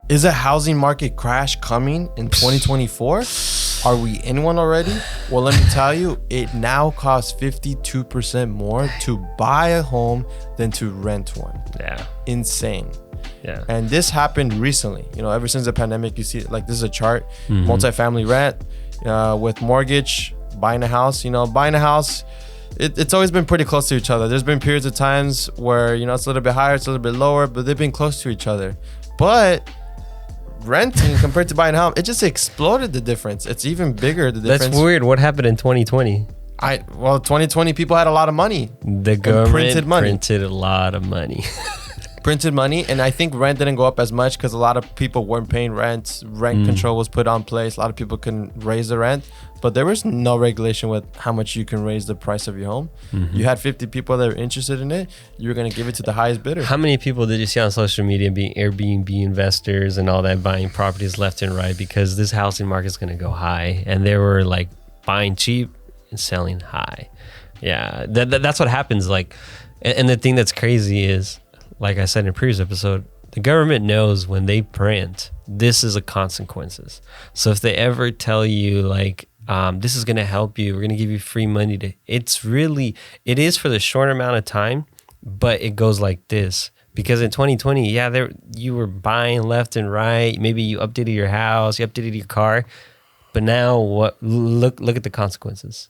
Is a housing market crash coming in 2024? Are we in one already? Well, let me tell you, it now costs 52% more to buy a home than to rent one. Yeah. Insane. Yeah. And this happened recently. You know, ever since the pandemic, you see, like, this is a chart, multifamily rent, with mortgage, buying a house. You know, buying a house, it's always been pretty close to each other. There's been periods of times where, you know, it's a little bit higher, it's a little bit lower, but they've been close to each other. But renting compared to buying a home, it just exploded the difference. It's even bigger, the difference. That's weird. What happened in 2020? 2020, people had a lot of money. The government printed a lot of money. Printed money, and I think rent didn't go up as much because a lot of people weren't paying rent. Rent control was put on place. A lot of people couldn't raise the rent, but there was no regulation with how much you can raise the price of your home. You had 50 people that were interested in it. You were going to give it to the highest bidder. How many people did you see on social media being Airbnb investors and all that, buying properties left and right because this housing market is going to go high, and they were like buying cheap and selling high? Yeah, that's what happens. Like, and the thing that's crazy is, like I said in a previous episode, the government knows when they print, this is the consequences. So if they ever tell you like, this is going to help you, we're going to give you free money it is for the short amount of time, but it goes like this. Because in 2020, you were buying left and right. Maybe you updated your house, you updated your car, but now look at the consequences.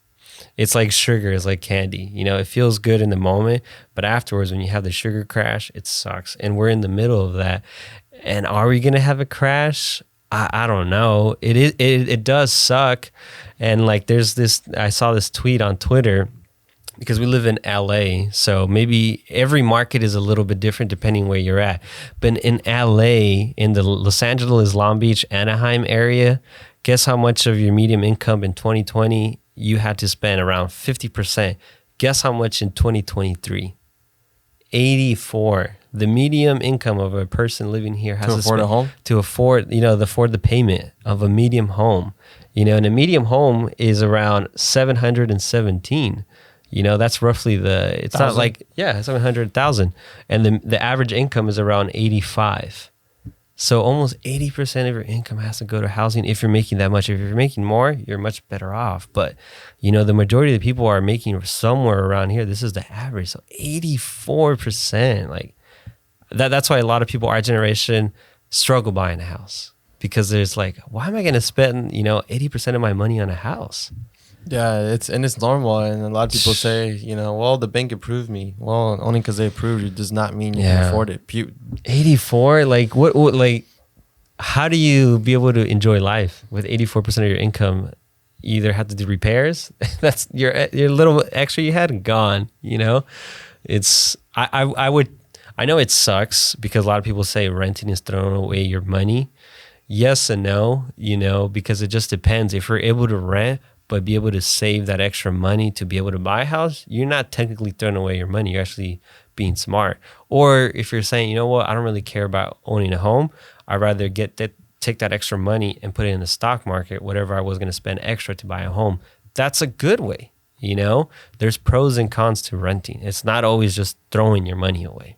It's like sugar, it's like candy. You know, it feels good in the moment, but afterwards, when you have the sugar crash, it sucks. And we're in the middle of that. And are we gonna have a crash? I don't know. It does suck. And like, I saw this tweet on Twitter, because we live in LA, so maybe every market is a little bit different depending where you're at. But in LA, in the Los Angeles, Long Beach, Anaheim area, guess how much of your median income in 2020 you had to spend? Around 50%. Guess how much in 2023? 84. The medium income of a person living here has to afford a home? To afford the payment of a medium home. You know, and a medium home is around 717. You know, that's roughly it's not like, 700,000. And the average income is around 85. So almost 80% of your income has to go to housing if you're making that much. If you're making more, you're much better off. But, you know, the majority of the people are making somewhere around here. This is the average. So 84%. Like, that's why a lot of people our generation struggle buying a house. Because there's like, why am I going to spend, 80% of my money on a house? Yeah, it's normal, and a lot of people say, well, the bank approved me. Well, only because they approved you does not mean you can afford it. 84, like what? Like, how do you be able to enjoy life with 84% of your income? You either have to do repairs. That's your little extra you had gone. It's I know it sucks because a lot of people say renting is throwing away your money. Yes and no, because it just depends. If you're able to rent but be able to save that extra money to be able to buy a house, you're not technically throwing away your money. You're actually being smart. Or if you're saying, you know what, I don't really care about owning a home. I'd rather take that extra money and put it in the stock market, whatever I was going to spend extra to buy a home. That's a good way. There's pros and cons to renting. It's not always just throwing your money away.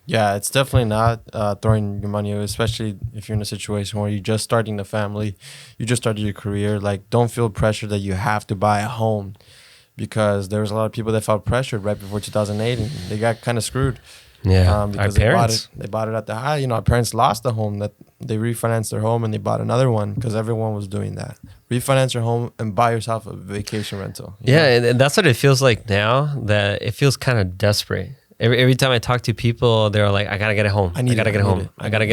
Yeah, it's definitely not throwing your money away, especially if you're in a situation where you're just starting the family, you just started your career. Like, don't feel pressure that you have to buy a home, because there was a lot of people that felt pressured right before 2008 and they got kind of screwed. Yeah, because our parents. They bought it at the high. Our parents lost the home, that they refinanced their home and they bought another one because everyone was doing that. Refinance your home and buy yourself a vacation rental. Yeah, and that's what it feels like now, that it feels kind of desperate. Every time I talk to people, they're like, I gotta get a home. I gotta get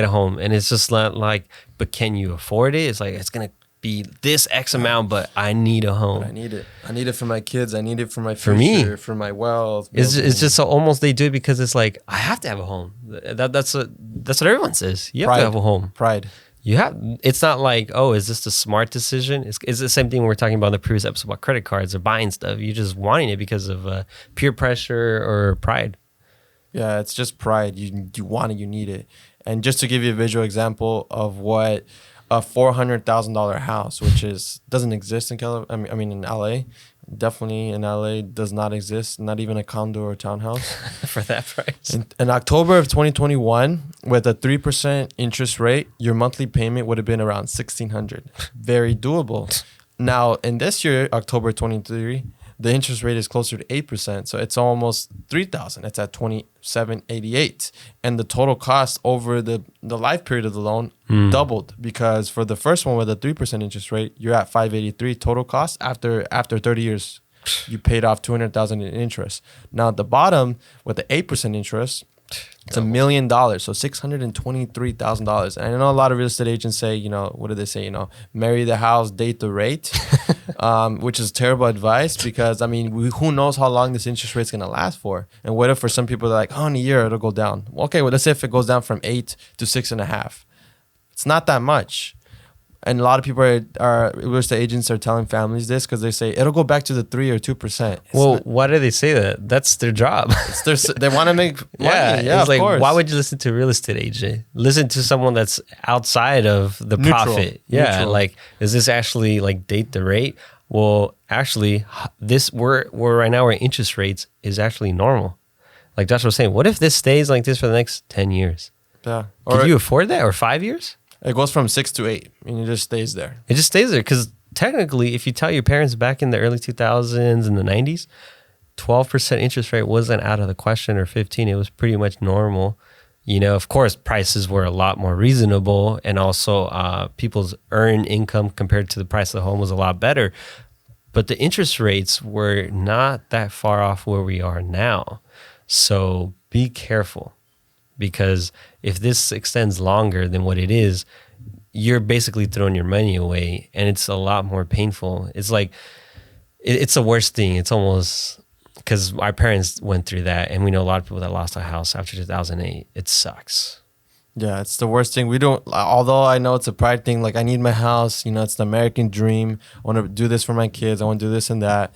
a home. And it's just not like, but can you afford it? It's like, it's gonna be this X amount, but I need a home. But I need it. I need it for my kids. I need it for my future, for my wealth. It's just so almost they do it because it's like, I have to have a home. That's what everyone says. You have to have a home. Pride. It's not like, oh, is this the smart decision? It's the same thing we were talking about in the previous episode about credit cards or buying stuff. You're just wanting it because of peer pressure or pride. Yeah, it's just pride. You want it, you need it. And just to give you a visual example of what a $400,000 house, which doesn't exist in in LA, definitely in LA does not exist. Not even a condo or townhouse. For that price. In October of 2021, with a 3% interest rate, your monthly payment would have been around $1,600. Very doable. Now, in this year, October 23, the interest rate is closer to 8%. So it's almost $3,000. It's at $2,788. And the total cost over the life period of the loan doubled, because for the first one with a 3% interest rate, you're at $583 total cost after 30 years. You paid off $200,000 in interest. Now at the bottom with the 8% interest, it's $1 million, so $623,000. And I know a lot of real estate agents say, what do they say? Marry the house, date the rate, which is terrible advice, because who knows how long this interest rate's gonna last for? And what if for some people they're like, in a year it'll go down? Okay, well let's say if it goes down from 8 to 6.5, it's not that much. And a lot of people are real estate agents are telling families this because they say it'll go back to the 3 or 2%. Why do they say that? That's their job. They want to make money. Yeah, it's of course. Why would you listen to a real estate agent? Listen to someone that's outside of the profit. Yeah, neutral. Is this actually date the rate? Well, actually, we're right now, our interest rates is actually normal. Like Josh was saying, what if this stays like this for the next 10 years? Yeah. Could you afford that? Or 5 years? It goes from 6 to 8, and it just stays there. It just stays there, because technically, if you tell your parents back in the early 2000s and the 90s, 12% interest rate wasn't out of the question, or 15. It was pretty much normal. Of course, prices were a lot more reasonable, and also people's earned income compared to the price of the home was a lot better. But the interest rates were not that far off where we are now. So be careful. Because if this extends longer than what it is, you're basically throwing your money away, and it's a lot more painful. It's it's the worst thing. It's almost, because our parents went through that, and we know a lot of people that lost a house after 2008. It sucks. Yeah, it's the worst thing. Although I know it's a pride thing, I need my house, it's the American dream. I want to do this for my kids. I want to do this and that.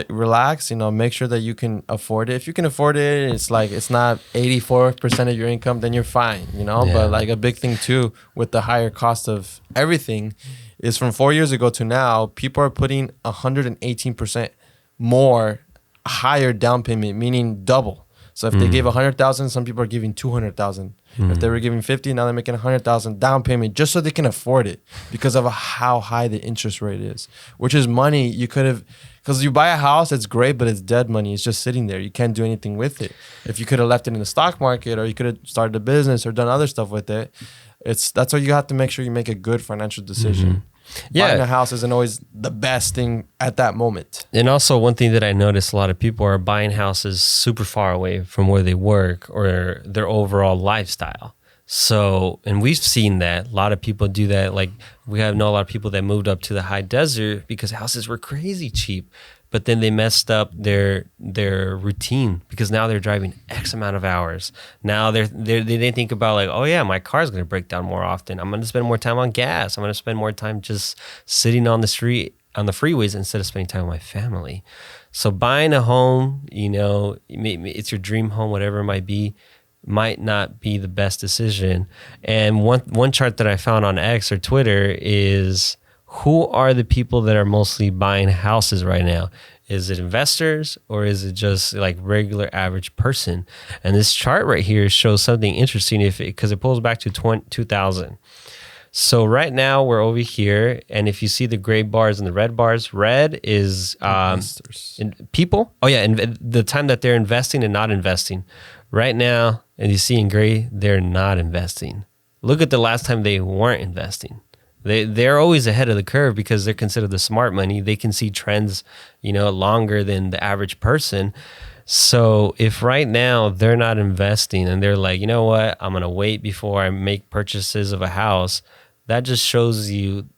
Relax, make sure that you can afford it. If you can afford it, it's not 84% of your income, then you're fine, But a big thing too with the higher cost of everything is from 4 years ago to now, people are putting 118% more higher down payment, meaning double. So if they gave 100,000, some people are giving 200,000. If they were giving 50, now they're making 100,000 down payment just so they can afford it, because of how high the interest rate is, which is money you could have, because you buy a house, it's great, but it's dead money. It's just sitting there. You can't do anything with it. If you could have left it in the stock market, or you could have started a business or done other stuff with it, that's why you have to make sure you make a good financial decision. Buying a house isn't always the best thing at that moment. And also, one thing that I noticed, a lot of people are buying houses super far away from where they work or their overall lifestyle. So, and we've seen that. A lot of people do that. We know a lot of people that moved up to the high desert because houses were crazy cheap. But then they messed up their routine, because now they're driving X amount of hours. Now they think about oh yeah, my car's going to break down more often. I'm going to spend more time on gas. I'm going to spend more time just sitting on the street, on the freeways, instead of spending time with my family. So buying a home, it's your dream home, whatever it might be, might not be the best decision. And one chart that I found on X or Twitter is, who are the people that are mostly buying houses right now? Is it investors, or is it just regular average person? And this chart right here shows something interesting, because it pulls back to 2000. So right now we're over here, and if you see the gray bars and the red bars, red is people. Oh yeah, and the time that they're investing and not investing. Right now, and you see in gray, they're not investing. Look at the last time they weren't investing. They're always ahead of the curve, because they're considered the smart money. They can see trends, longer than the average person. So if right now they're not investing, and they're like, you know what, I'm going to wait before I make purchases of a house, that just shows you,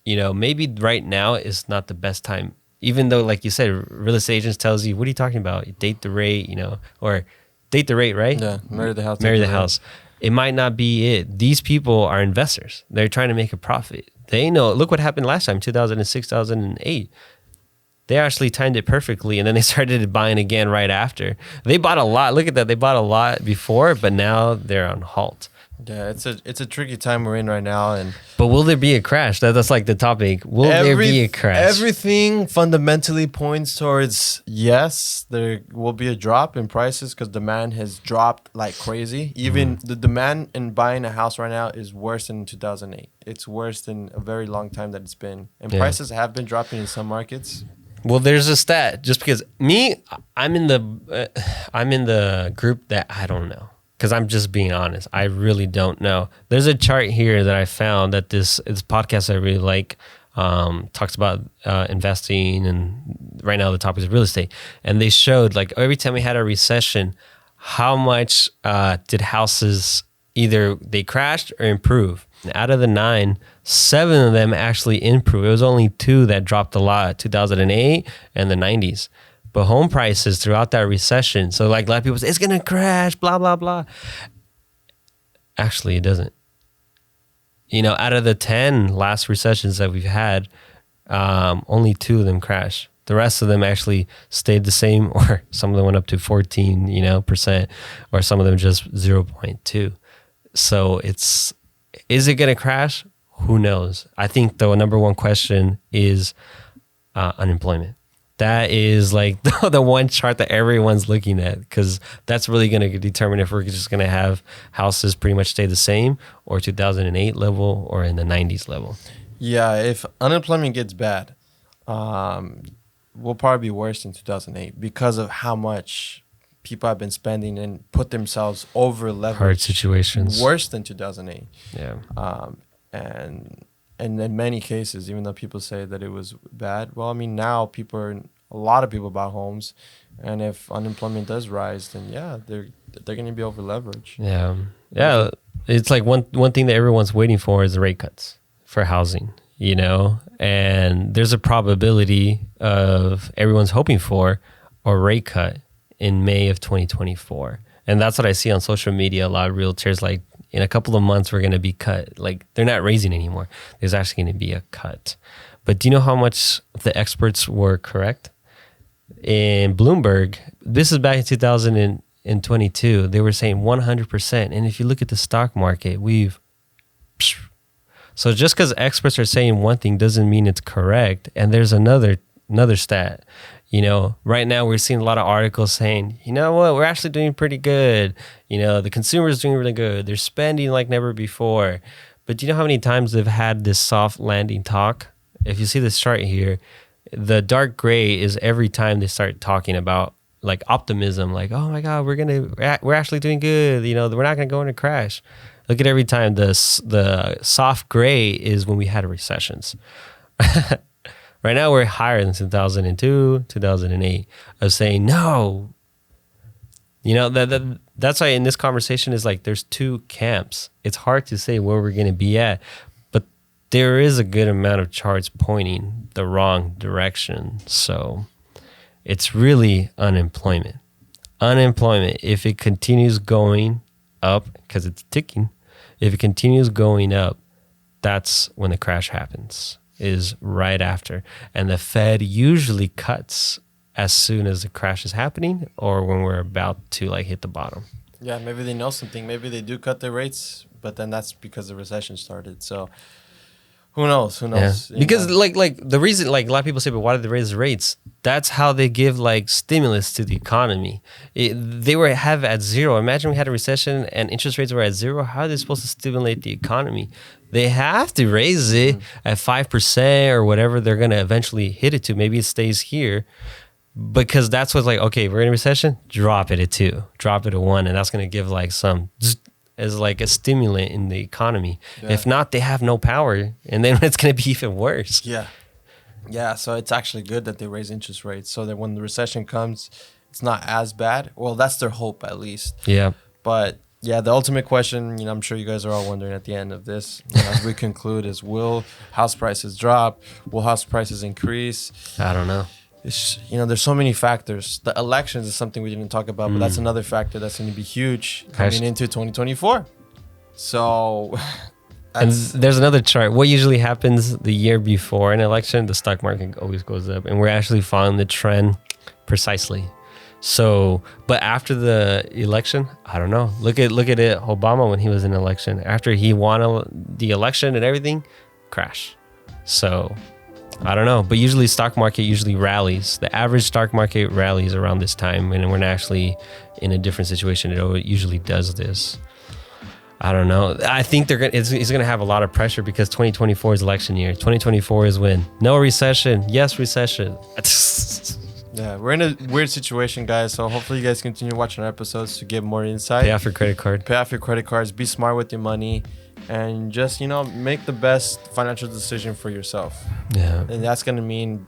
maybe right now is not the best time. Even though, like you said, real estate agents tells you, what are you talking about? Date the rate, or date the rate, right? Yeah, marry the house. Marry the house. It might not be it. These people are investors. They're trying to make a profit. They know, look what happened last time, 2006, 2008. They actually timed it perfectly, and then they started buying again right after. They bought a lot. Look at that. They bought a lot before, but now they're on halt. Yeah, it's a tricky time we're in right now, and But will there be a crash? That's like the topic. Will there be a crash? Everything fundamentally points towards yes, there will be a drop in prices because demand has dropped like crazy. Even the demand in buying a house right now is worse than in 2008. It's worse than a very long time that it's been, and prices have been dropping in some markets. Well, there's a stat. Just because I'm in the group that I don't know. Because I'm just being honest. I really don't know. There's a chart here that I found that this podcast I really like talks about investing, and right now the topic is real estate. And they showed like every time we had a recession, how much did houses either they crashed or improve. And out of the 9, 7 of them actually improved. It was only 2 that dropped a lot, 2008 and the 90s. But home prices throughout that recession, so like a lot of people say, it's going to crash, blah, blah, blah. Actually, it doesn't. You know, out of the 10 last recessions that we've had, only 2 of them crashed. The rest of them actually stayed the same, or some of them went up to 14%, or some of them just 0.2. So is it going to crash? Who knows? I think the number one question is unemployment. That is like the one chart that everyone's looking at, because that's really going to determine if we're just going to have houses pretty much stay the same, or 2008 level, or in the 90s level. Yeah, if unemployment gets bad, we'll probably be worse than 2008 because of how much people have been spending and put themselves over leverage. Hard situations. Worse than 2008. Yeah. And in many cases, even though people say that it was bad, well, I mean, now a lot of people buy homes, and if unemployment does rise, then yeah, they're going to be over leveraged. Yeah. It's like one thing that everyone's waiting for is the rate cuts for housing, you know, and there's a probability of everyone's hoping for a rate cut in May of 2024. And that's what I see on social media. A lot of realtors like, in a couple of months, we're going to be cut. Like, they're not raising anymore. There's actually going to be a cut. But do you know how much the experts were correct? In Bloomberg, this is back in 2022, they were saying 100%. And if you look at the stock market, so just because experts are saying one thing doesn't mean it's correct. And there's another stat. You know, right now we're seeing a lot of articles saying, you know what, we're actually doing pretty good. You know, the consumer is doing really good. They're spending like never before. But do you know how many times they've had this soft landing talk? If you see this chart here, the dark gray is every time they start talking about like optimism, like, oh my God, we're actually doing good. You know, we're not going to go into crash. Look at every time the soft gray is when we had recessions. Right now, we're higher than 2002, 2008 of saying, no. You know, that's why in this conversation is like there's 2 camps. It's hard to say where we're going to be at, but there is a good amount of charts pointing the wrong direction. So it's really unemployment. Unemployment, if it continues going up, because it's ticking, if it continues going up, that's when the crash happens. Is right after. And the Fed usually cuts as soon as the crash is happening, or when we're about to like hit the bottom. Yeah, maybe they know something. Maybe they do cut their rates, but then that's because the recession started. So who knows? Yeah. Because like the reason, like a lot of people say, but why did they raise the rates? That's how they give like stimulus to the economy. They have at 0. Imagine we had a recession and interest rates were at 0. How are they supposed to stimulate the economy? They have to raise it at 5% or whatever they're going to eventually hit it to. Maybe it stays here because that's what's like, okay, we're in a recession, drop it at 2, drop it at 1. And that's going to give like some as like a stimulant in the economy. Yeah. If not, they have no power. And then it's going to be even worse. Yeah. Yeah. So it's actually good that they raise interest rates so that when the recession comes, it's not as bad. Well, that's their hope at least. Yeah. But yeah, the ultimate question, you know, I'm sure you guys are all wondering at the end of this, you know, as we conclude, is will house prices drop? Will house prices increase? I don't know. You know, there's so many factors. The elections is something we didn't talk about, but that's another factor that's going to be huge coming into 2024. So, and there's another chart. What usually happens the year before an election? The stock market always goes up, and we're actually following the trend precisely. So, but after the election, I don't know. Look at it. Obama, when he was in election, after he won the election and everything, crash. So I don't know. But usually stock market usually rallies. The average stock market rallies around this time, and we're not actually in a different situation. It usually does this. I don't know. I think it's gonna have a lot of pressure because 2024 is election year. 2024 is when no recession, yes recession. Yeah, we're in a weird situation, guys. So hopefully you guys continue watching our episodes to get more insight. Pay off your credit card. Pay off your credit cards. Be smart with your money, and just make the best financial decision for yourself. Yeah, and that's gonna mean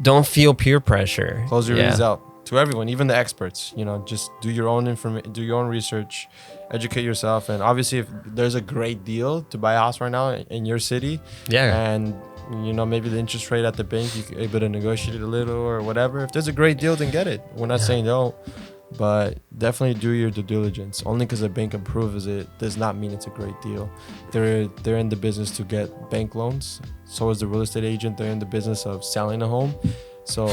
don't feel peer pressure. Close your ears out to everyone, even the experts. Just do your own do your own research, educate yourself, and obviously if there's a great deal to buy a house right now in your city, and maybe the interest rate at the bank, you're able to negotiate it a little or whatever. If there's a great deal, then get it. We're not saying don't, but definitely do your due diligence. Only because the bank approves it does not mean it's a great deal. They're in the business to get bank loans. So is the real estate agent. They're in the business of selling a home. So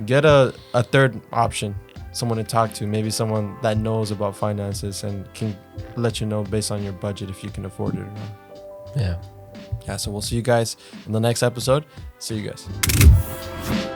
get a third option, someone to talk to, maybe someone that knows about finances and can let you know based on your budget if you can afford it or not. Yeah. So we'll see you guys in the next episode. See you guys.